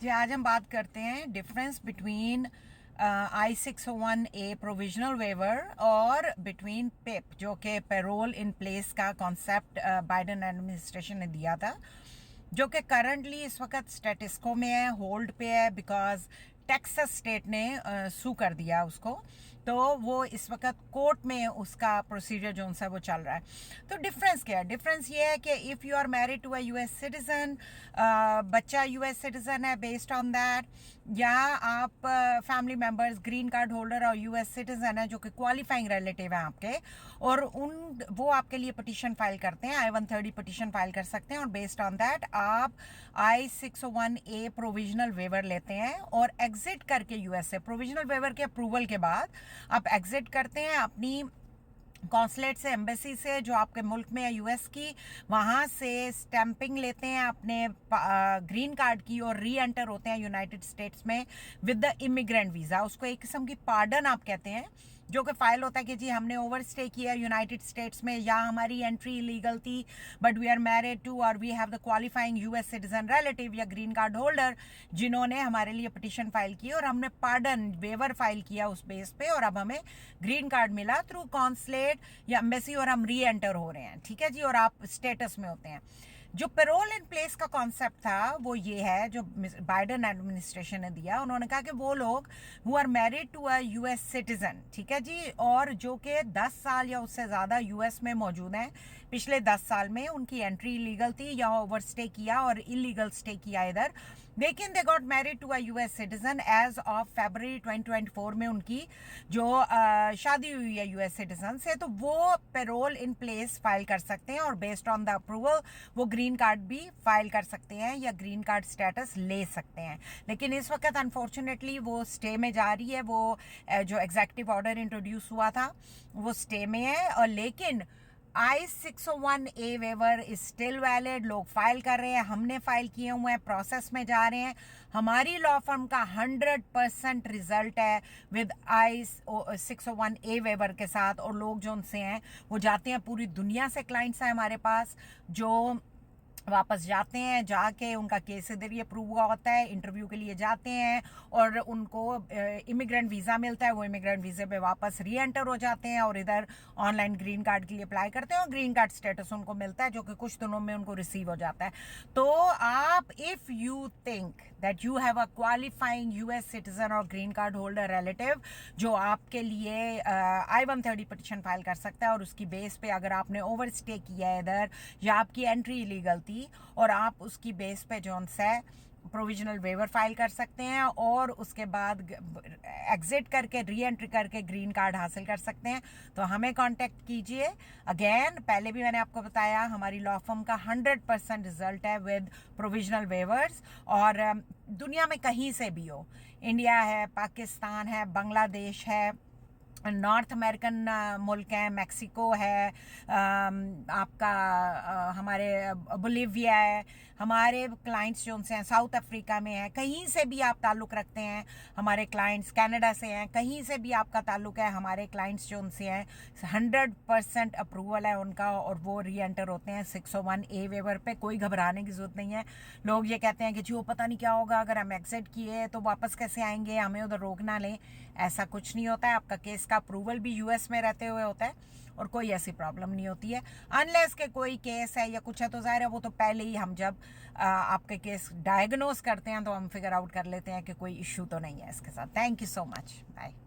जी आज हम बात करते हैं difference between I-601A provisional waiver और बिटवीन पिप जो कि पेरोल इन प्लेस का कॉन्सेप्ट बाइडन एडमिनिस्ट्रेशन ने दिया था, जो कि करंटली इस वक्त स्टेटिस्को में है, होल्ड पे है, बिकॉज टेक्सास स्टेट ने सू कर दिया उसको। तो वो इस वक्त कोर्ट में उसका प्रोसीजर जो है वो चल रहा है। तो डिफरेंस क्या है? डिफरेंस ये है कि if you are married to a US citizen, बच्चा यूएस सिटीजन है, बेस्ड ऑन दैट, या आप family members green card holder और यूएस सिटीजन है जो कि क्वालिफाइंग रिलेटिव है आपके, और वो आपके लिए पिटीशन फाइल करते हैं, I-130 पिटीशन फाइल कर सकते हैं, और बेस्ड ऑन दैट आप I-601A प्रोविजनल वेवर लेते हैं और एग्जिट करके यूएस से प्रोविजनल वेवर के अप्रूवल के बाद आप एग्जिट करते हैं अपनी कॉन्सुलेट से, एम्बेसी से जो आपके मुल्क में है यूएस की, वहाँ से स्टैंपिंग लेते हैं अपने ग्रीन कार्ड की और री एंटर होते हैं यूनाइटेड स्टेट्स में विद द इमिग्रेंट वीज़ा। उसको एक किस्म की पार्डन आप कहते हैं, जो कि फाइल होता है कि जी हमने ओवर स्टे किया यूनाइटेड स्टेट्स में, या हमारी एंट्री इलीगल थी but we are married to और we have the qualifying US citizen relative या ग्रीन कार्ड होल्डर जिन्होंने हमारे लिए पिटीशन फाइल की और हमने पार्डन वेवर फाइल किया उस बेस पे, और अब हमें ग्रीन कार्ड मिला थ्रू कॉन्सुलेट या एम्बेसी और हम री एंटर हो रहे हैं, ठीक है जी, और आप स्टेटस में होते हैं। जो पेरोल इन प्लेस का कॉन्सेप्ट था वो ये है जो बाइडन एडमिनिस्ट्रेशन ने दिया। उन्होंने कहा कि वो लोग who are married to a US citizen, ठीक है जी, और जो कि 10 साल या उससे ज़्यादा यूएस में मौजूद हैं, पिछले 10 साल में उनकी एंट्री इलीगल थी या ओवर स्टे किया और इलीगल स्टे किया इधर, लेकिन they got married to a US citizen as of February 2024 में उनकी जो शादी हुई है यूएस सिटीजन से, तो वो पेरोल इन प्लेस फाइल कर सकते हैं और बेस्ड ऑन द अप्रूवल वो ग्रीन कार्ड भी फाइल कर सकते हैं या ग्रीन कार्ड स्टेटस ले सकते हैं। लेकिन इस वक्त अनफॉर्चुनेटली वो स्टे में जा रही है, वो जो एग्जीक्यूटिव ऑर्डर इंट्रोड्यूस हुआ था वो स्टे में है, और लेकिन I-601A waiver is still valid, लोग फाइल कर रहे हैं, हमने फाइल किए हुए हैं, प्रोसेस में जा रहे हैं। हमारी लॉ फर्म का 100% रिजल्ट है विद I-601A वेवर के साथ, और लोग जो उनसे हैं वो जाते हैं, पूरी दुनिया से क्लाइंट्स हैं हमारे पास जो वापस जाते हैं, जाके उनका केस इधर ही अप्रूव हुआ होता है, इंटरव्यू के लिए जाते हैं और उनको इमिग्रेंट वीज़ा मिलता है, वो इमिग्रेंट वीज़े पे वापस री एंटर हो जाते हैं और इधर ऑनलाइन ग्रीन कार्ड के लिए अप्लाई करते हैं और ग्रीन कार्ड स्टेटस उनको मिलता है, जो कि कुछ दिनों में उनको रिसीव हो जाता है। तो आप if you think that you have a qualifying US citizen और ग्रीन कार्ड होल्डर रिलेटिव जो आपके लिए I-130 पिटिशन फाइल कर सकता है, और उसकी बेस पे अगर आपने ओवर स्टे किया है इधर या आपकी एंट्री इलीगल थी, और आप उसकी बेस पे जो है प्रोविजनल वेवर फाइल कर सकते हैं और उसके बाद एग्जिट करके री एंट्री करके ग्रीन कार्ड हासिल कर सकते हैं। तो हमें कांटेक्ट कीजिए। अगेन पहले भी मैंने आपको बताया हमारी लॉ फर्म का 100% रिजल्ट है विद प्रोविजनल वेवर्स, और दुनिया में कहीं से भी हो, इंडिया है, पाकिस्तान है, बांग्लादेश है, नॉर्थ अमेरिकन मुल्क हैं, मैक्सिको है, आपका हमारे बोलिविया है, हमारे क्लाइंट्स जो उनसे हैं साउथ अफ्रीका में है, कहीं से भी आप ताल्लुक़ रखते हैं हमारे क्लाइंट्स, कनाडा से हैं, कहीं से भी आपका ताल्लुक़ है, हमारे क्लाइंट्स जो उनसे हैं 100% अप्रूवल है उनका, और वो री एंटर होते हैं 601A वेवर पे। कोई घबराने की ज़रूरत नहीं है। लोग ये कहते हैं कि जी वो पता नहीं क्या होगा अगर हम एग्जिट किए तो वापस कैसे आएंगे, हमें उधर रोक ना लें। ऐसा कुछ नहीं होता है। आपका केस का अप्रूवल भी यूएस में रहते हुए होता है और कोई ऐसी प्रॉब्लम नहीं होती है, अनलेस के कोई केस है या कुछ है तो ज़ाहिर है वो तो पहले ही हम जब आपके केस डायग्नोज करते हैं तो हम फिगर आउट कर लेते हैं कि कोई इशू तो नहीं है इसके साथ। Thank you so much, bye.